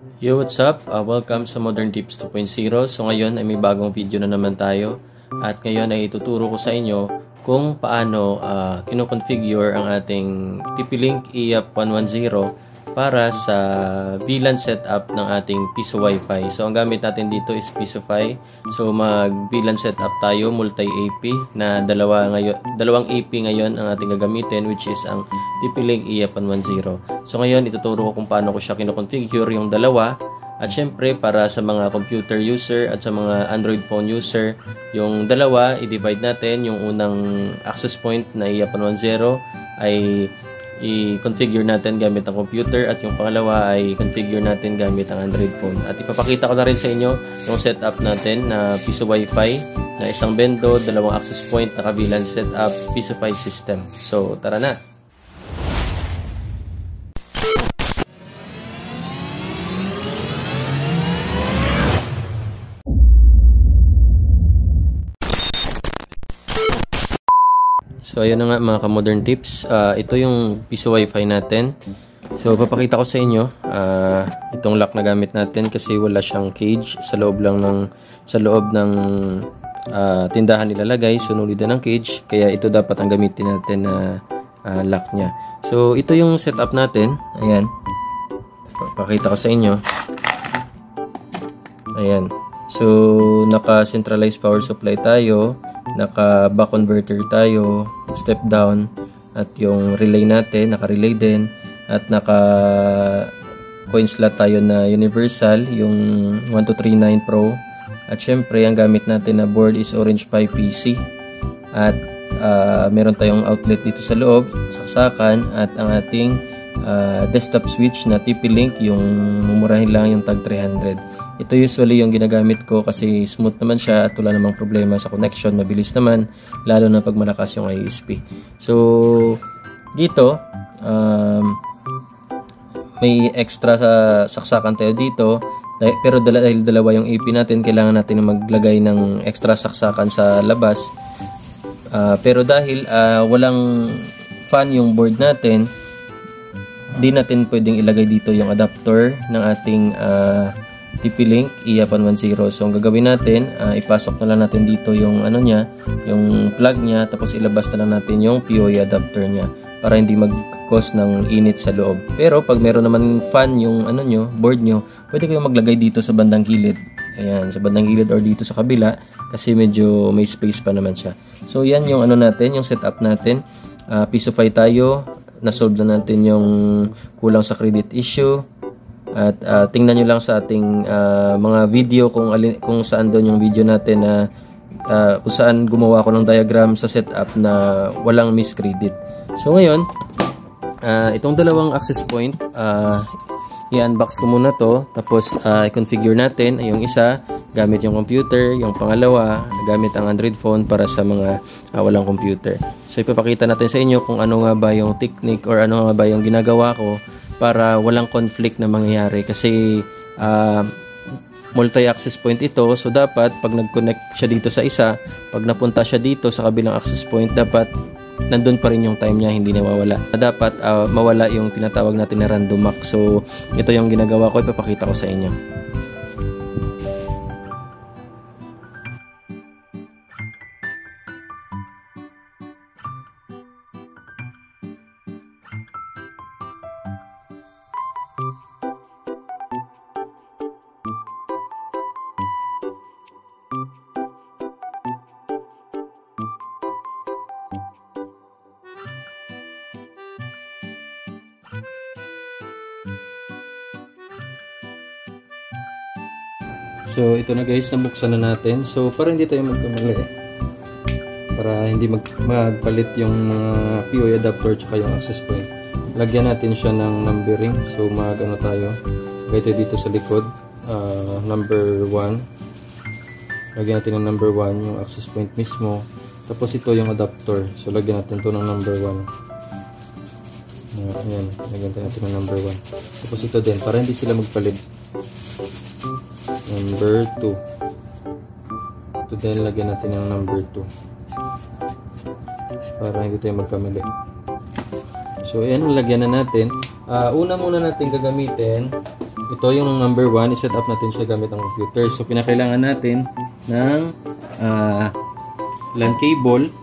Yo, what's up? Welcome sa Modern Tips 2.0. So ngayon ay may bagong video na naman tayo. At ngayon ay ituturo ko sa inyo kung paano kinoconfigure ang ating TP-Link EAP110 para sa VLAN setup ng ating Piso Wi-Fi. So ang gamit natin dito is Pisofy. So mag VLAN setup tayo, multi-AP na dalawang AP ngayon ang ating gagamitin, which is ang TP-Link EAP110. So ngayon ituturo ko kung paano ko siya kinoconfigure yung dalawa. At syempre para sa mga computer user at sa mga Android phone user, yung dalawa i-divide natin. Yung unang access point na EAP110 ay i-configure natin gamit ang computer at yung pangalawa ay i-configure natin gamit ang Android phone. At ipapakita ko na rin sa inyo yung setup natin na Piso Wi-Fi na isang bendo, dalawang access point na VLAN setup, Pisofy system. So tara na! So ayun na nga mga ka-modern tips. Ito yung Piso Wi-Fi natin. So papakita ko sa inyo itong lock na gamit natin kasi wala siyang cage sa loob ng tindahan nilalagay, sunulidan ng cage, kaya ito dapat ang gamitin natin na lock niya. So ito yung setup natin. Ayan. Papakita ko sa inyo. Ayan. So naka-centralized power supply tayo, naka-back converter tayo, step down, at yung relay natin, naka-relay din, at naka-coin slot tayo na universal, yung 1239 Pro. At syempre, ang gamit natin na board is Orange Pi PC. At meron tayong outlet dito sa loob, saksakan, at ang ating desktop switch na TP-Link, yung mumurahin lang yung tag 300. Ito usually yung ginagamit ko kasi smooth naman siya at wala namang problema sa connection, mabilis naman, lalo na pag malakas yung ISP. So dito may extra sa saksakan tayo dito, pero dahil dalawa yung AP natin, kailangan natin maglagay ng extra saksakan sa labas. Pero dahil walang fan yung board natin, di natin pwedeng ilagay dito yung adapter ng ating TP-Link EAP110. So ang gagawin natin, ipasok na lang natin dito yung yung plug niya, tapos ilabas na lang natin yung PoE adapter niya para hindi mag-cause ng init sa loob. Pero pag meron naman fan yung board nyo, pwede kayong maglagay dito sa bandang gilid. Ayan, sa bandang gilid or dito sa kabila kasi medyo may space pa naman siya. So yan yung natin, yung setup natin. Pisofy tayo, na-solve na natin yung kulang sa credit issue. At tingnan nyo lang sa ating mga video kung saan doon yung video natin na kung saan gumawa ko ng diagram sa setup na walang miscredit. So ngayon, itong dalawang access point, i-unbox ko muna to, tapos i-configure natin yung isa gamit yung computer, yung pangalawa gamit ang Android phone para sa mga walang computer. So ipapakita natin sa inyo kung ano nga ba yung technique or ano nga ba yung ginagawa ko para walang conflict na mangyayari kasi multi-access point ito. So dapat pag nag-connect siya dito sa isa, pag napunta siya dito sa kabilang access point, dapat nandun pa rin yung time niya, hindi nawawala. Dapat mawala yung tinatawag natin na random max. So ito yung ginagawa ko, ipapakita ko sa inyo. So ito na guys, nabuksan na natin. So para hindi tayo magkamali, para hindi magpalit yung PoE adapter tsaka yung access point, lagyan natin siya ng numbering. So tayo, lagay dito sa likod, number 1, lagyan natin ng number 1 yung access point mismo. Tapos ito yung adapter, so lagyan natin to ng number 1. Ayan, lagyan natin ng number 1. Tapos ito din, para hindi sila magpalit, number 2. Ito din, lagyan natin ng number 2 para hindi tayo magkamali. So ayan, lagyan na natin. Una muna natin gagamitin ito yung number 1, i-set up natin siya gamit ang computer. So, pinakailangan natin ng LAN cable.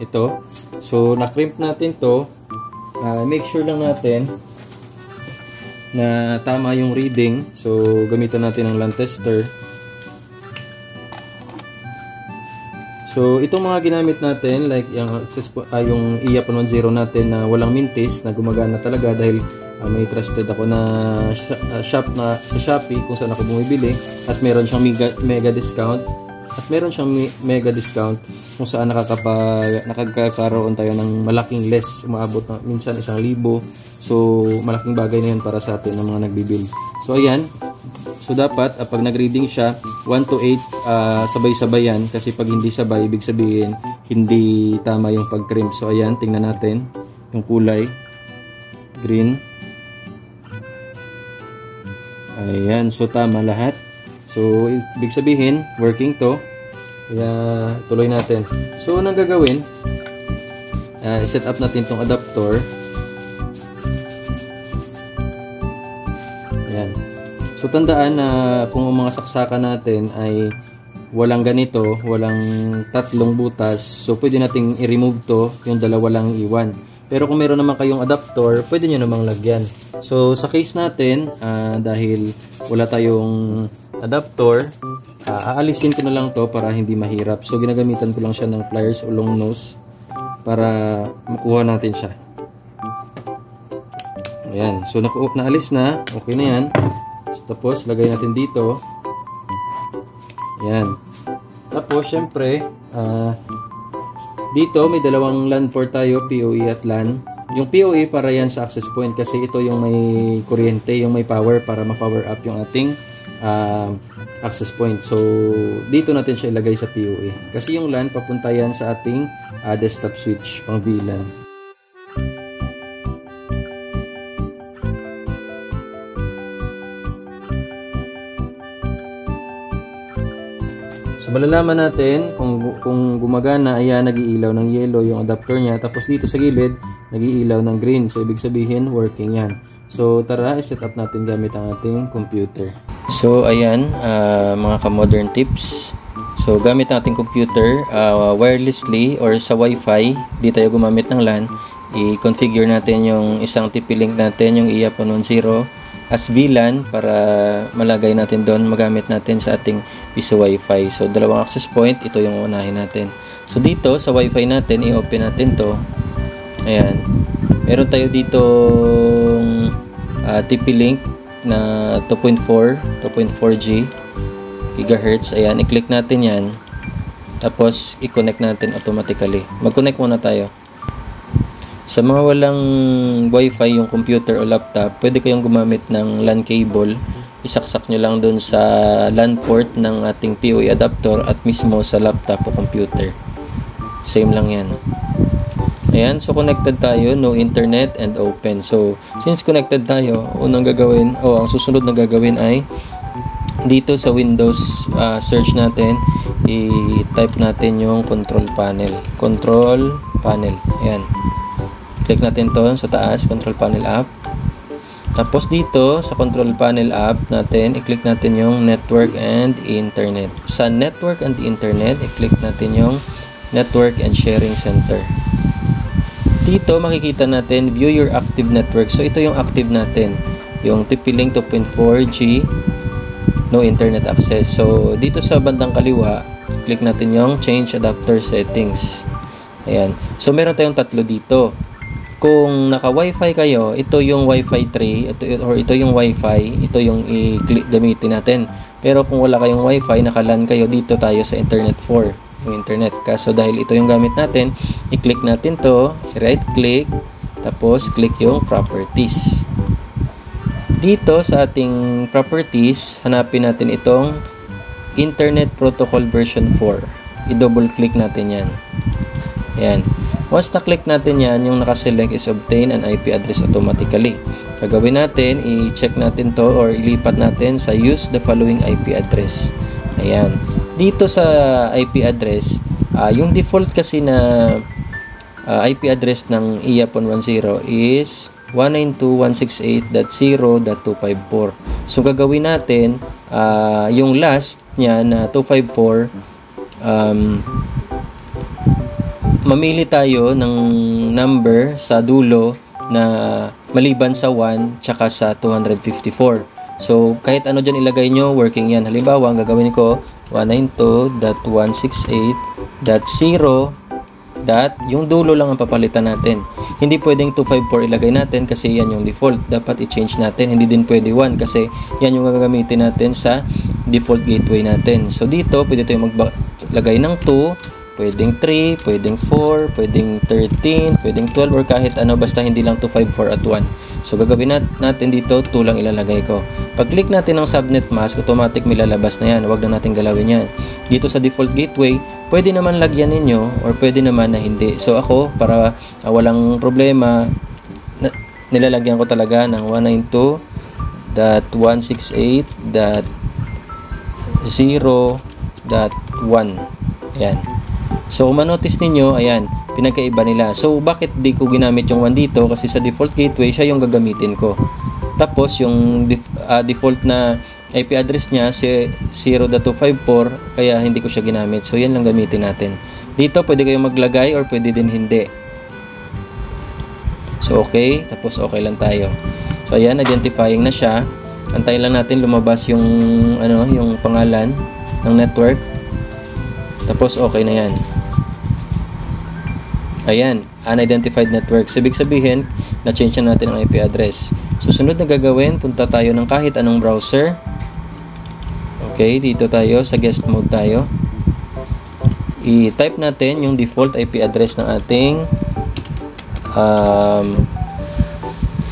Ito. So, na-crimp natin to. Make sure lang natin na tama yung reading. So, gamitan natin ng LAN tester. So, itong mga ginamit natin, like yung EIA-110 natin na walang mintis, na gumagana talaga dahil may trusted ako na shop na sa Shopee kung saan ako bumibili, at meron siyang mega discount, kung saan nakakakaroon tayo ng malaking less, umaabot na minsan 1,000. So malaking bagay na yun para sa atin ng mga nagbibuild. So ayan, so dapat pag nag-reading siya 1 to 8 sabay-sabay yan, kasi pag hindi sabay ibig sabihin hindi tama yung pag-crimp. So ayan, tingnan natin yung kulay green. Ayan, so tama lahat. So, ibig sabihin, working to. Kaya, tuloy natin. So, anong gagawin? I-set up natin tong adapter. Ayan. So, tandaan na kung ang mga saksakan natin ay walang ganito, walang tatlong butas, so pwede nating i-remove to, yung dalawa lang iwan. Pero kung meron naman kayong adapter, pwede nyo namang lagyan. So, sa case natin, dahil wala tayong adapter, aalisin ko na lang to para hindi mahirap. So, ginagamitan ko lang siya ng pliers o long nose para makuha natin siya. Ayan. So, naalis na. Okay na yan. So, tapos, lagay natin dito. Ayan. Tapos, syempre, dito, may dalawang LAN port tayo, PoE at LAN. Yung PoE para yan sa access point kasi ito yung may kuryente, yung may power para ma-power up yung ating access point. So, dito natin siya ilagay sa PoE. Kasi yung LAN, papunta yan sa ating desktop switch, pang VLAN. So, malalaman natin kung gumagana, ayan, nag-iilaw ng yellow yung adapter niya. Tapos dito sa gilid, nag-iilaw ng green. So, ibig sabihin, working yan. So, tara, i-set up natin gamit ang ating computer. So, ayan, mga ka-modern tips. So, gamit ang ating computer, wirelessly or sa Wi-Fi, di tayo gumamit ng LAN. I-configure natin yung isang TP-Link natin, yung EIA-110, as VLAN para malagay natin doon, magamit natin sa ating piso Wi-Fi. So, dalawang access point, ito yung unahin natin. So, dito sa Wi-Fi natin, i-open natin to. Ayan. Meron tayo dito TP-Link na 2.4G GHz. Ayan, i-click natin yan. Tapos, i-connect natin automatically. Mag-connect muna tayo. Sa mga walang Wi-Fi yung computer o laptop, pwede kayong gumamit ng LAN cable. Isaksak nyo lang dun sa LAN port ng ating PoE adapter at mismo sa laptop o computer. Same lang yan. Ayan, so connected tayo, no internet and open. So, since connected tayo, ang susunod na gagawin ay dito sa Windows search natin, i-type natin yung control panel. Control panel. Ayan. Click natin to sa taas, control panel app. Tapos dito sa control panel app natin, i-click natin yung network and internet. Sa network and internet, i-click natin yung network and sharing center. Dito makikita natin view your active network. So ito yung active natin, yung TP-Link 2.4G no internet access. So dito sa bandang kaliwa, click natin yung change adapter settings. Ayan. So meron tayong tatlo dito. Kung naka-Wi-Fi kayo, ito yung Wi-Fi 3, ito yung Wi-Fi, ito yung i-click gamitin natin. Pero kung wala kayong Wi-Fi, naka-LAN kayo, dito tayo sa Internet 4, yung internet. Kaso dahil ito yung gamit natin, i-click natin to, right-click, tapos click yung properties. Dito sa ating properties, hanapin natin itong Internet Protocol version 4. I-double click natin yan. Ayan. Once na-click natin yan, yung nakaselect is obtain an IP address automatically. Gagawin natin, i-check natin to or ilipat natin sa use the following IP address. Ayan. Dito sa IP address, yung default kasi na IP address ng EIA-110 is 192.168.0.254. So gagawin natin yung last niya na 254, mamili tayo ng number sa dulo na maliban sa 1 tsaka sa 254. So kahit ano dyan ilagay nyo, working yan. Halimbawa, ang gagawin ko 192.168.0. Yung dulo lang ang papalitan natin. Hindi pwedeng 254 ilagay natin kasi yan yung default. Dapat i-change natin. Hindi din pwede 1 kasi yan yung gagamitin natin sa default gateway natin. So dito, pwede tayo maglagay ng 2, pwedeng 3, pwedeng 4, pwedeng 13, pwedeng 12, or kahit ano, basta hindi lang 254 at 1. So gagawin natin dito, 2 lang ilalagay ko. Pag click natin ng subnet mask, automatic may lalabas na yan. Huwag na natin galawin yan. Dito sa default gateway, pwede naman lagyan ninyo or pwede naman na hindi. So ako, para walang problema, nilalagyan ko talaga ng 192.168.0.1. Ayan. So kung manotice ninyo, ayan, pinagkaiba nila. So bakit di ko ginamit yung 1 dito? Kasi sa default gateway, siya yung gagamitin ko. Tapos yung default na IP address niya, 0.254, kaya hindi ko siya ginamit. So yan lang gamitin natin. Dito pwede kayong maglagay or pwede din hindi. So okay, tapos okay lang tayo. So ayan, identifying na siya. Antayin lang natin lumabas yung yung pangalan ng network. Tapos okay na yan. Ayan, unidentified network. So, ibig sabihin, na-change na natin ang IP address. Susunod na gagawin, punta tayo ng kahit anong browser. Okay, dito tayo, sa guest mode tayo. I-type natin yung default IP address ng ating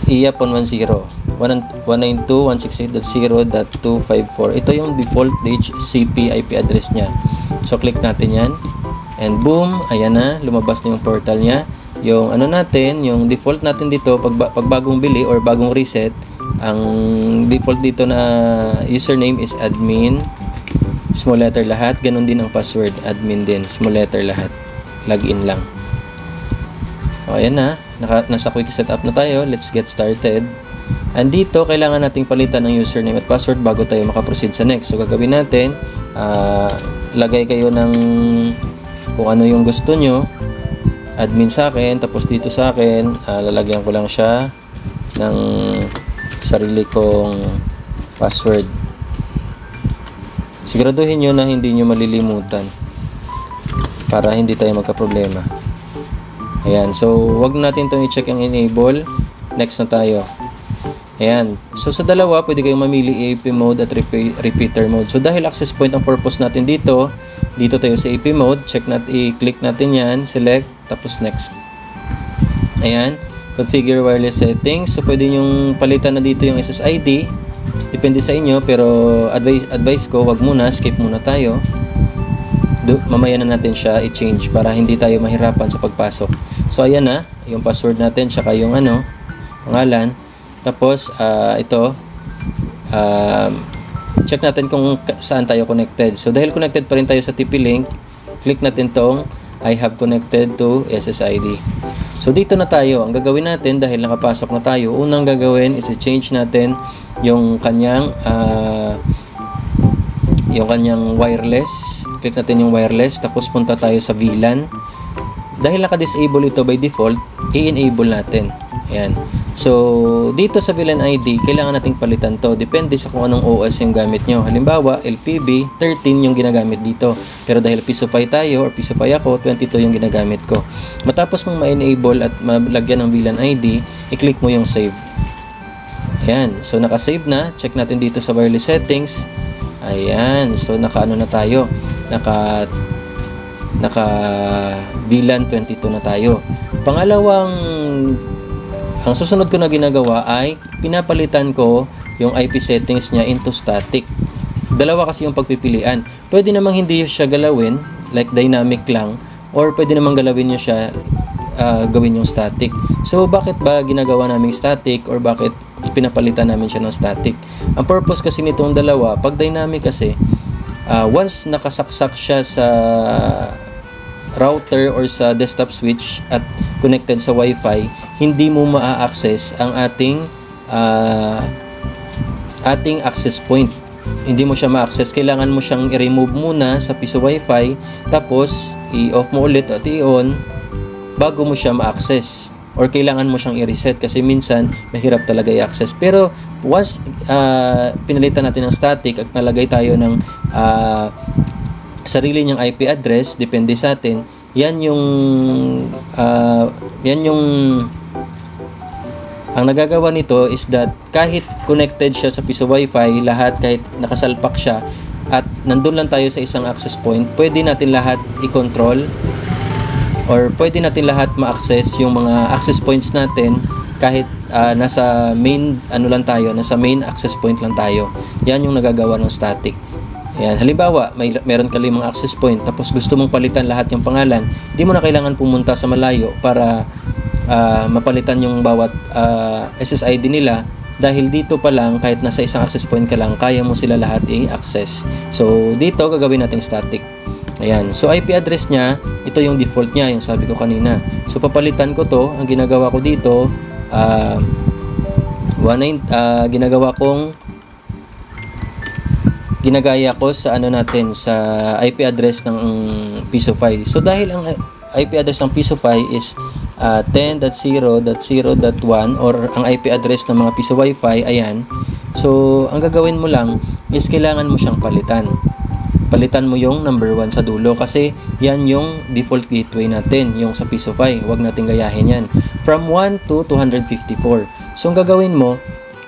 IAPON10, 192.168.0.254. Ito yung default DHCP IP address niya. So, click natin yan. And boom, ayan na, lumabas na yung portal niya. Yung natin, yung default natin dito, pag bagong bili or bagong reset, ang default dito na username is admin, small letter lahat. Ganon din ang password, admin din, small letter lahat. Login lang. O, ayan na, nasa quick setup na tayo. Let's get started. And dito, kailangan nating palitan ng username at password bago tayo makaproceed sa next. So, gagawin natin, lagay kayo ng kung ano yung gusto nyo. Admin sa akin, tapos dito sa akin, lalagyan ko lang siya ng sarili kong password. Siguraduhin nyo na hindi nyo malilimutan para hindi tayo magka-problema. Ayan, so wag natin itong i-check ang enable. Next na tayo. Ayan, so sa dalawa pwede kayong mamili AP mode at repeater mode. So dahil access point ang purpose natin dito tayo sa AP mode, i-click natin yan, select, tapos next. Ayan, configure wireless settings. So pwede nyong palitan na dito yung SSID, depende sa inyo, pero advice ko, wag muna, skip muna tayo. Mamaya na natin siya i-change para hindi tayo mahirapan sa pagpasok. So ayan na, yung password natin, tsaka yung pangalan. Tapos ito, check natin kung saan tayo connected. So dahil connected pa rin tayo sa TP-Link, click natin tong I have connected to SSID. So dito na tayo. Ang gagawin natin dahil nakapasok na tayo, unang gagawin is i-change natin yung kanyang wireless. Click natin yung wireless, tapos punta tayo sa VLAN. Dahil naka-disable ito by default, i-enable natin. Ayan. So, dito sa VLAN ID, kailangan nating palitan to. Depende sa kung anong OS yung gamit nyo. Halimbawa, LPB 13 yung ginagamit dito. Pero dahil Pisofy tayo, or Pisofy ako, 22 yung ginagamit ko. Matapos mong ma-enable at malagyan ng VLAN ID, i-click mo yung save. Ayan. So, naka-save na. Check natin dito sa wireless settings. Ayan. So, naka-ano na tayo. Naka VLAN 22 na tayo. Ang susunod ko na ginagawa ay pinapalitan ko yung IP settings niya into static. Dalawa kasi yung pagpipilian. Pwede namang hindi siya galawin, like dynamic lang, or pwede namang galawin nyo siya, gawin yung static. So, bakit ba ginagawa naming static or bakit pinapalitan namin siya ng static? Ang purpose kasi nitong dalawa, pag dynamic kasi, once nakasaksak siya sa router or sa desktop switch at connected sa Wi-Fi, hindi mo ma-access ang ating access point. Hindi mo siya ma-access. Kailangan mo siyang i-remove muna sa piso wifi, tapos i-off mo ulit at i-on bago mo siya ma-access, or kailangan mo siyang i-reset kasi minsan mahirap talaga i-access. Pero once pinalitan natin ng static at nalagay tayo ng sarili niyang IP address, depende sa atin, yan yung ang nagagawa nito is that kahit connected siya sa piso wifi, lahat, kahit nakasalpak siya at nandun lang tayo sa isang access point, pwede natin lahat i-control, or pwede natin lahat ma-access yung mga access points natin kahit nasa main nasa main access point lang tayo. Yan yung nagagawa ng static. Ayan, halimbawa, meron ka 5 access point, tapos gusto mong palitan lahat yung pangalan, di mo na kailangan pumunta sa malayo para mapalitan yung bawat SSID nila, dahil dito pa lang, kahit nasa isang access point ka lang, kaya mo sila lahat i-access. So dito gagawin natin static. Ayan, so IP address niya, ito yung default niya, yung sabi ko kanina. So papalitan ko to, ang ginagawa ko dito, ginagaya ko sa sa IP address ng Pisofy. So dahil ang IP address ng Pisofy is 10.0.0.1, or ang IP address ng mga piso wifi, ayan. So ang gagawin mo lang is kailangan mo siyang palitan mo yung number 1 sa dulo, kasi yan yung default gateway natin, yung sa Pisofy. Huwag natin gayahin yan. From 1 to 254. So ang gagawin mo,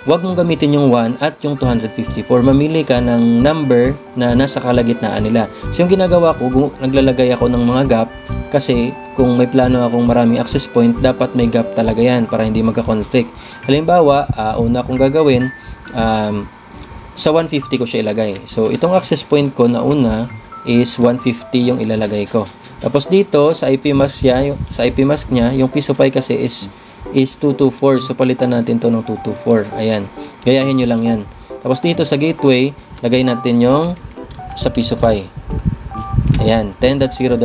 huwag mong gamitin yung 1 at yung 254. Mamili ka ng number na nasa kalagitnaan nila. So yung ginagawa ko, naglalagay ako ng mga gap, kasi kung may plano akong maraming access point, dapat may gap talaga yan para hindi magka-conflict. Halimbawa, una kong gagawin, sa 150 ko siya ilagay. So itong access point ko na una is 150 yung ilalagay ko. Tapos dito sa IP mask niya, yung Pisofy kasi is 224. So palitan natin to ng 224. Ayan. Gayahin nyo lang yan. Tapos dito sa gateway, lagay natin yung sa Pisofy. Ayan, 10.0.0.1.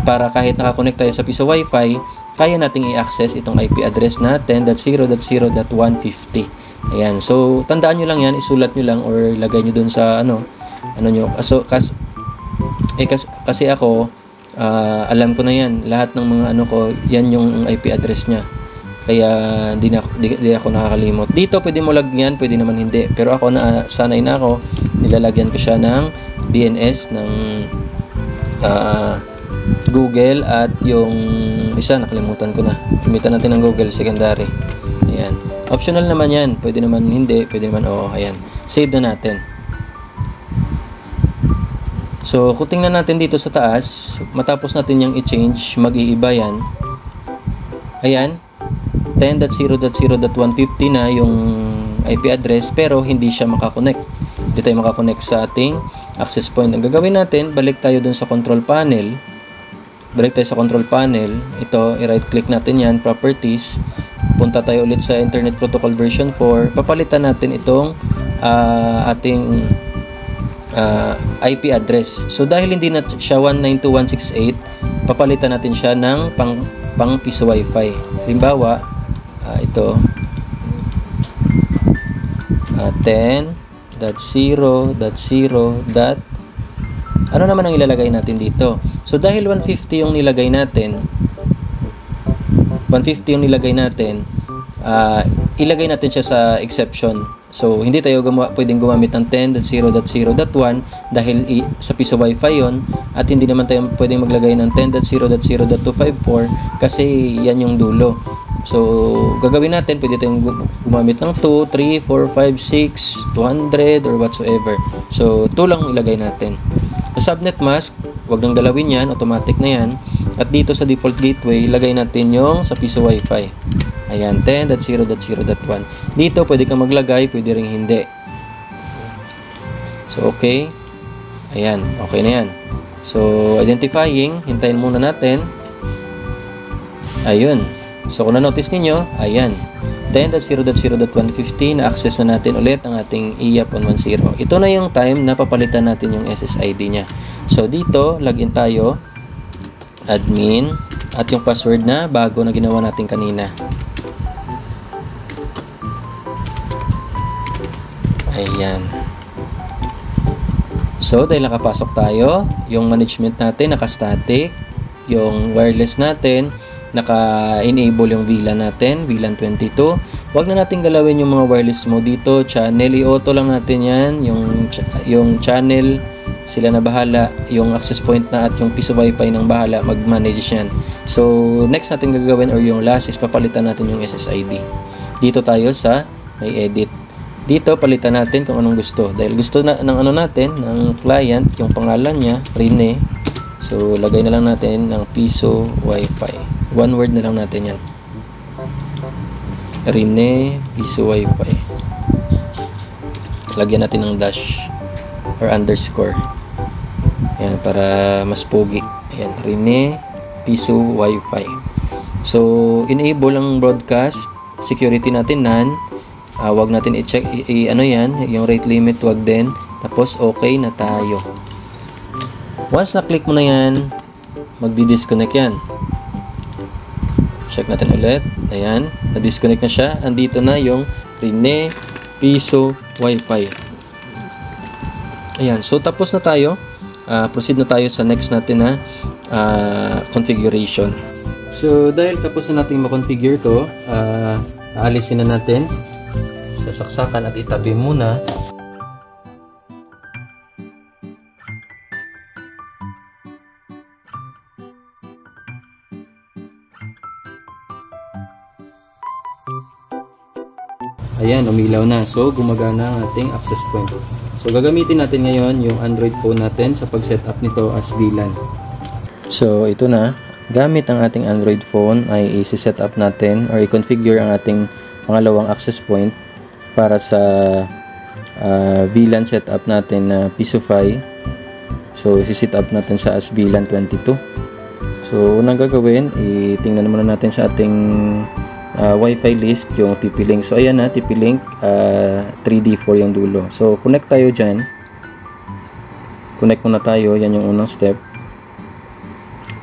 Para kahit nakakonect tayo sa piso wifi, kaya nating i-access itong IP address na 10.0.0.150. Ayan, so tandaan nyo lang yan, isulat nyo lang or lagay nyo dun sa So, kasi ako, alam ko na yan, lahat ng mga ko, yan yung IP address niya. Kaya di ako nakakalimot. Dito pwede mo lagyan, pwede naman hindi. Pero ako sanay na ako, nilalagyan ko siya ng DNS ng Google, at yung isa nakalimutan ko na. Gamitan natin ng Google secondary. Ayan. Optional naman yan. Pwede naman hindi, pwede naman oo. Ayan. Save na natin. So, kung tingnan natin dito sa taas, matapos natin yung i-change, mag-iiba yan. Ayan. 10.0.0.150 na yung IP address, pero hindi siya makakonect. Hindi tayo makakonect sa ating access point. Ang gagawin natin, balik tayo dun sa control panel. Ito, i-right click natin yan, properties. Punta tayo ulit sa Internet Protocol version 4. Papalitan natin itong ating IP address. So dahil hindi na siya 192.168, papalitan natin siya ng pang piso wifi. Halimbawa, ito 10.0.0. Ano naman ang ilalagay natin dito? So dahil 150 yung nilagay natin, ilagay natin siya sa exception. So hindi tayo pwedeng gumamit ng 10.0.0.1 dahil sa piso wifi yon, at hindi naman tayo pwedeng maglagay ng 10.0.0.254 kasi yan yung dulo. So gagawin natin, pwede tayong gumamit ng 2, 3, 4, 5, 6, 200 or whatsoever. So 2 lang ilagay natin. Sa subnet mask, wag nang galawin yan, automatic na yan. At dito sa default gateway, lagay natin yung sa piso wifi. Ayan, 10.0.0.1. Dito pwede kang maglagay, pwede ring hindi. So okay. Ayan, okay na yan. So identifying, hintayin muna natin. Ayun. So kung na-notice ninyo, ayan, 10.0.0.150 na access na natin ulit ang ating IAP 110. Ito na yung time na papalitan natin yung SSID niya. So dito, login tayo, admin, at yung password na bago na ginawa natin kanina. Ayan. So, dahil nakapasok tayo, yung management natin naka-static, yung wireless natin naka-enable yung VLAN natin, VLAN 22. Huwag na natin galawin yung mga wireless mo dito, channel, i-auto lang natin yan, yung channel, sila na bahala, yung access point na at yung piso wifi ng bahala mag-manage yan. So, next natin gagawin or yung last is papalitan natin yung SSID. Dito tayo sa may edit. Dito palitan natin kung anong gusto. Dahil gusto na ng ano natin, ng client, yung pangalan niya, Rene. So, lagay na lang natin ng piso wifi. One word na lang natin yan. Rene piso wifi. Lagyan natin ng dash or underscore. Ayan, para mas pogi. Ayan, Rene piso wifi. So, enable ang broadcast. Security natin none. Wag natin i-check ano yan, yung rate limit wag din. Tapos okay na tayo. Once na click mo na yan, magdi-disconnect yan. Check natin ulit. Ayan, na-disconnect na siya. Andito na yung Rene piso wifi. Ayan, so tapos na tayo. Proceed na tayo sa next natin na configuration. So dahil tapos na natin ma-configure to, aalisin na natin sa saksakan at itabi muna. Ayan, umilaw na. So, gumagana ang ating access point. So, gagamitin natin ngayon yung Android phone natin sa pag-setup nito as VLAN. So, ito na. Gamit ang ating Android phone ay i-set up natin or i-configure ang ating pangalawang access point para sa VLAN setup natin na Pisofy. So, isi-set up natin sa as VLAN 22. So, unang gagawin, itingnan muna natin sa ating Wi-Fi list yung TP-Link. So, ayan na, TP-Link 3D4 yung dulo. So, connect tayo dyan. Connect muna tayo. Yan yung unang step.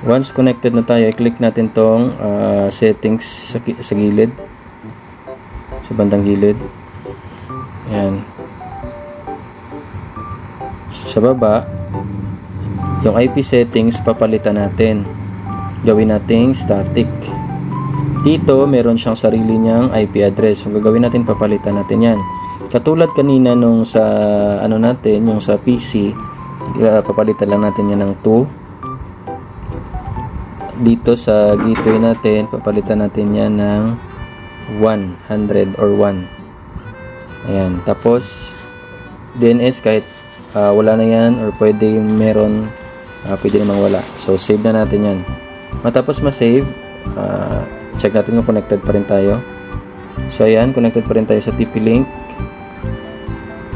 Once connected na tayo, i-click natin tong settings sa gilid. Sa bandang gilid. Ayan. Sa baba, yung IP settings, papalitan natin. Gawin nating static. Dito, meron siyang sarili niyang IP address. So, gagawin natin, papalitan natin yan. Katulad kanina nung sa, ano natin, yung sa PC, papalitan lang natin yan ng 2. Dito sa gateway natin, papalitan natin yan ng 100 or 1. Ayan. Tapos, DNS kahit wala na yan or pwede meron, pwede namang wala. So, save na natin yan. Matapos ma-save, check natin kung connected pa rin tayo. So, ayan, connected pa rin tayo sa TP-Link.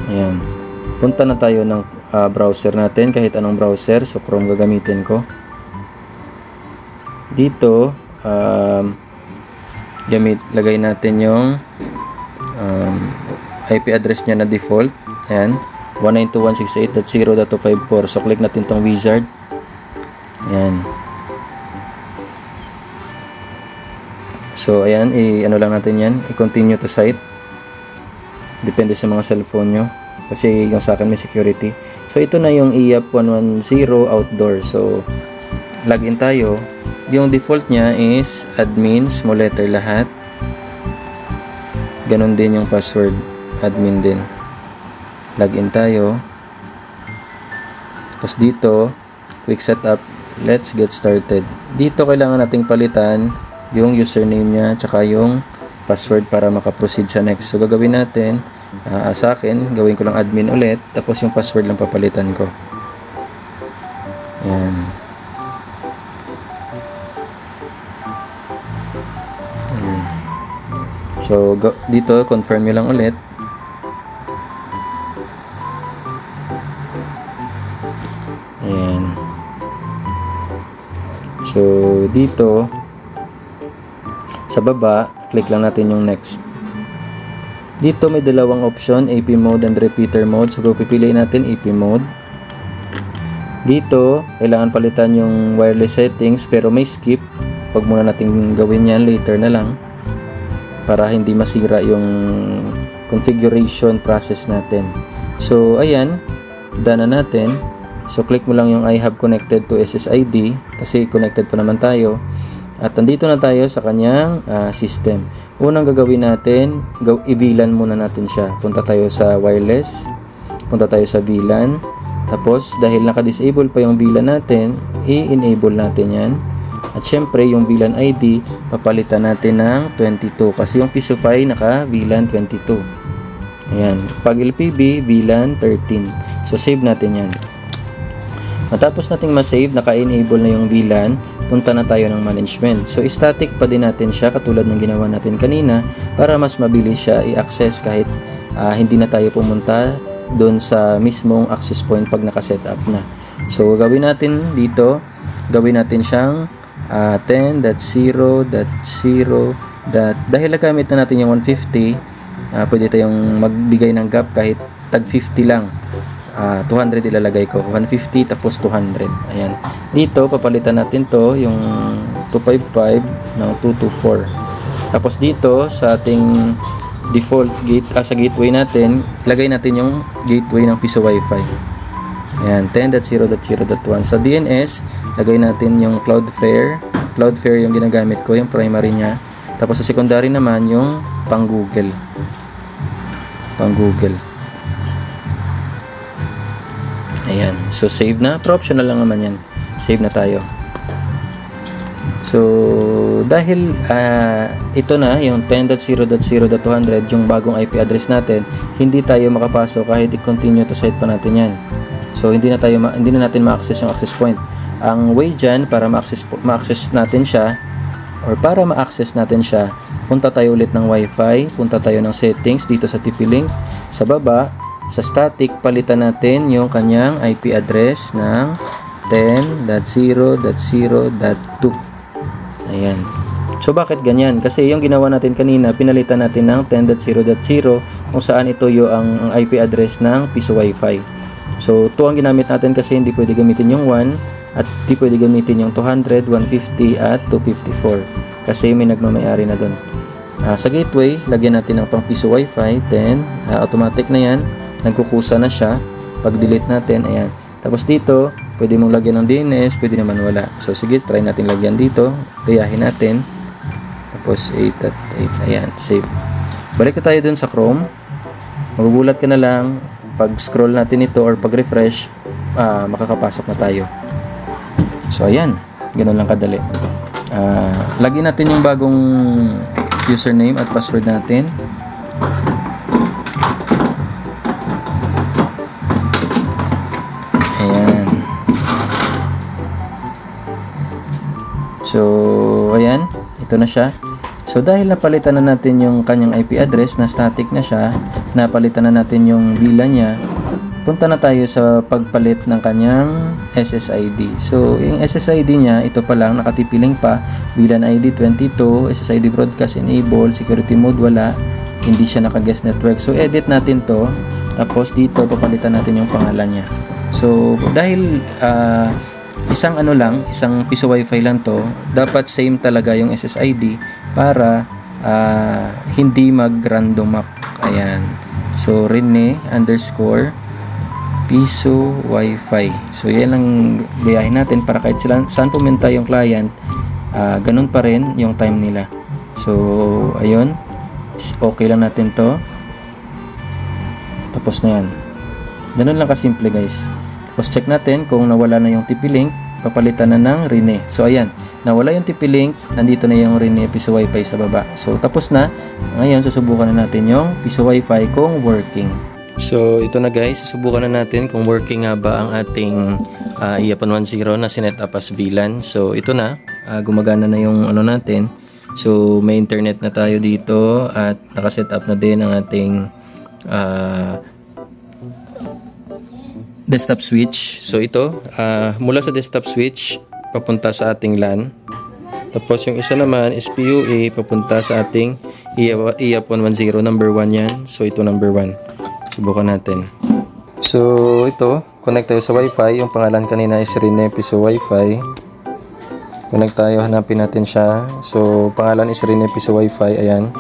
Ayan. Punta na tayo ng browser natin, kahit anong browser. So, Chrome gagamitin ko. Dito, lagay natin yung IP address niya na default. Ayan, 192.168.0.254. So, click natin tong wizard. Ayan. So, ayan, ano lang natin yan. I-continue to site. Depende sa mga cellphone nyo. Kasi yung sa akin may security. So, ito na yung IAP 110 outdoor. So, login tayo. Yung default niya is admin, small letter lahat. Ganon din yung password. Admin din. Login tayo. Tapos dito, quick setup. Let's get started. Dito kailangan nating palitan yung username niya tsaka yung password para makaproceed sa next. So gagawin natin, sa akin, gawin ko lang admin ulit. Tapos yung password lang papalitan ko. Ayan. Ayan. So dito, confirm nyo lang ulit. Ayan. So, dito, sa baba, click lang natin yung next. Dito may dalawang option, AP mode and repeater mode. So, pipiliin natin AP mode. Dito, kailangan palitan yung wireless settings pero may skip. wag muna natin gawin yan, later na lang para hindi masira yung configuration process natin. So ayan, done na natin. So click mo lang yung I have connected to SSID kasi connected pa naman tayo. At nandito na tayo sa kanyang system. Unang gagawin natin, i-VLAN muna natin siya. Punta tayo sa wireless, punta tayo sa VLAN. Tapos dahil naka-disable pa yung VLAN natin, i-enable natin yan. At syempre yung VLAN ID, papalitan natin ng 22 kasi yung Pisofy naka VLAN 22. Ayan. Pag LPB, VLAN 13. So save natin yan. Matapos nating ma-save, naka-enable na yung VLAN, punta na tayo ng management. So static pa din natin siya katulad ng ginawa natin kanina para mas mabilis siya i-access kahit hindi na tayo pumunta doon sa mismong access point pag naka-setup na. So gawin natin dito, gawin natin siyang 10.0.0. Dahil nagamit na natin yung 150, pwede tayong magbigay ng gap kahit tag 50 lang. 200 ilalagay ko, 150 tapos 200. Ayan. Dito papalitan natin to yung 255 ng 224. Tapos dito sa ating default gate sa gateway natin, lagay natin yung gateway ng Piso Wi-Fi. Ayan, 10.0.0.1. Sa DNS, lagay natin yung Cloudflare. Cloudflare yung ginagamit ko, yung primary niya. Tapos sa secondary naman yung pang Google. Ayan. So, save na. Pero optional lang naman yan. Save na tayo. So, dahil ito na, yung 10.0.0.200, yung bagong IP address natin, hindi tayo makapasok kahit i-continue to site pa natin yan. So, hindi na natin ma-access yung access point. Ang way dyan, para ma-access natin siya, or para ma-access natin siya, punta tayo ulit ng Wi-Fi, punta tayo ng settings dito sa TP-Link. Sa baba, sa static, palitan natin yung kanyang IP address ng 10.0.0.2. Ayan. So, bakit ganyan? Kasi yung ginawa natin kanina, pinalitan natin ng 10.0.0 kung saan ito yung IP address ng Piso Wi-Fi. So, ito ang ginamit natin kasi hindi pwede gamitin yung 1 at hindi pwede gamitin yung 200, 150 at 254 kasi may nagmamayari na doon. Sa gateway, lagyan natin ng pang Piso Wi-Fi, 10. Automatic na yan. Nagkukusa na siya. Pag delete natin, ayan. Tapos dito, pwede mong lagyan ng DNS, pwede naman wala. So, sige, try natin lagyan dito. Gayahin natin. Tapos 8 at 8. Ayan, save. Balik na tayo dun sa Chrome. Magugulat ka na lang. Pag scroll natin ito or pag refresh, makakapasok na tayo. So, ayan. Ganun lang kadali. Lagyan natin yung bagong username at password natin. Ayan. So, ayan. Ito na siya. So, dahil napalitan na natin yung kanyang IP address na static na siya, napalitan na natin yung VLAN niya, punta na tayo sa pagpalit ng kanyang SSID. So, yung SSID niya, ito pa lang, nakatipiling pa, VLAN ID 22, SSID broadcast enable, security mode wala, hindi siya naka-guest network. So, edit natin to, tapos dito, papalitan natin yung pangalan niya. So, dahil isang Piso Wi-Fi lang to, dapat same talaga yung SSID para hindi mag-random up. Ayan. So, Rene _ Piso Wi-Fi. So, yan ang gayahin natin para kahit saan pumunta yung client, ganun pa rin yung time nila. So, ayun. Okay lang natin to. Tapos na yan. Ganun lang kasimple, guys. Tapos check natin kung nawala na yung TP-Link, papalitan na ng Rene. So, ayan. Nawala yung TP-Link, nandito na yung Rene Piso Wi-Fi sa baba. So, tapos na. Ngayon, susubukan na natin yung Piso Wi-Fi kung working. So, ito na guys, susubukan na natin kung working nga ba ang ating IAPON 10 na sinet up as VLAN. So, ito na, gumagana na yung natin. So, may internet na tayo dito at nakaset up na din ang ating desktop switch. So, ito, mula sa desktop switch, papunta sa ating LAN. Tapos, yung isa naman is PUA, papunta sa ating IAPON 10, number 1 yan. So, ito number 1. Subukan natin. So, ito, connect tayo sa Wi-Fi. Yung pangalan kanina is Rene Piso Wi-Fi. Connect tayo, hanapin natin siya. So, pangalan is Rinepiso Wi-Fi. Ayan.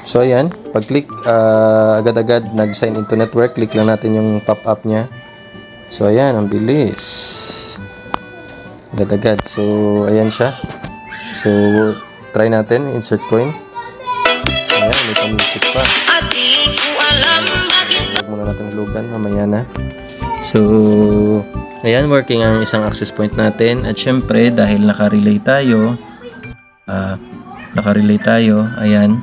So, ayan. Pag-click, agad-agad nag-sign into network. Click lang natin yung pop-up niya. So, ayan. Ang bilis. Agad-agad. So, ayan siya. So, try natin. Insert coin. Ayan. May pa-music pa. Huwag muna natin hulugan. Mamaya na. So, ayan, working ang isang access point natin. At syempre, dahil naka-relay tayo, ayan.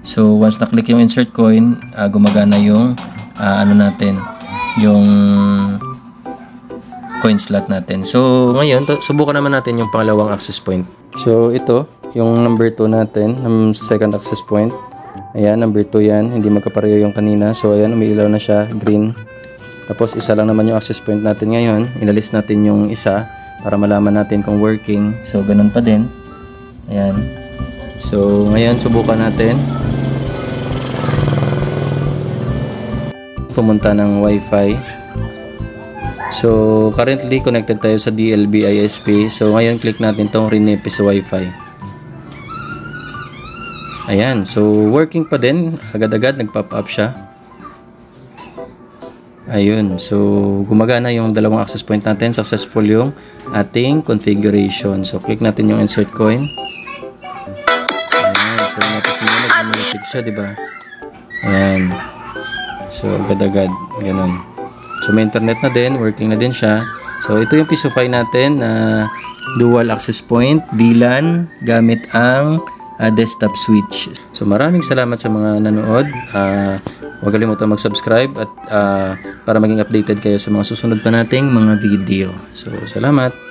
So, once na-click yung insert coin, gumagana yung, yung coin slot natin. So, ngayon, subukan naman natin yung pangalawang access point. So, ito, yung number 2 natin, yung second access point. Ayan, number 2 yan. Hindi magkapareho yung kanina. So, ayan, umiilaw na siya, green. Tapos isa lang naman yung access point natin ngayon. Inalis natin yung isa para malaman natin kung working. So ganun pa din. Ayan. So ngayon subukan natin. Pumunta ng Wi-Fi. So currently connected tayo sa DLB ISP. So ngayon click natin tong Rinepiso Wi-Fi. Ayan. So working pa din. Agad-agad nag-pop up siya. Ayun, so gumagana yung dalawang access point natin. Successful yung ating configuration. So click natin yung insert coin. Ayan, so natin nag-music siya, diba? Ayan. So agad-agad, ganun. So may internet na din, working na din siya. So ito yung Pisofy natin na dual access point, VLAN, gamit ang desktop switch. So maraming salamat sa mga nanood. Huwag kalimutan mag-subscribe at para maging updated kayo sa mga susunod pa nating mga video. So salamat!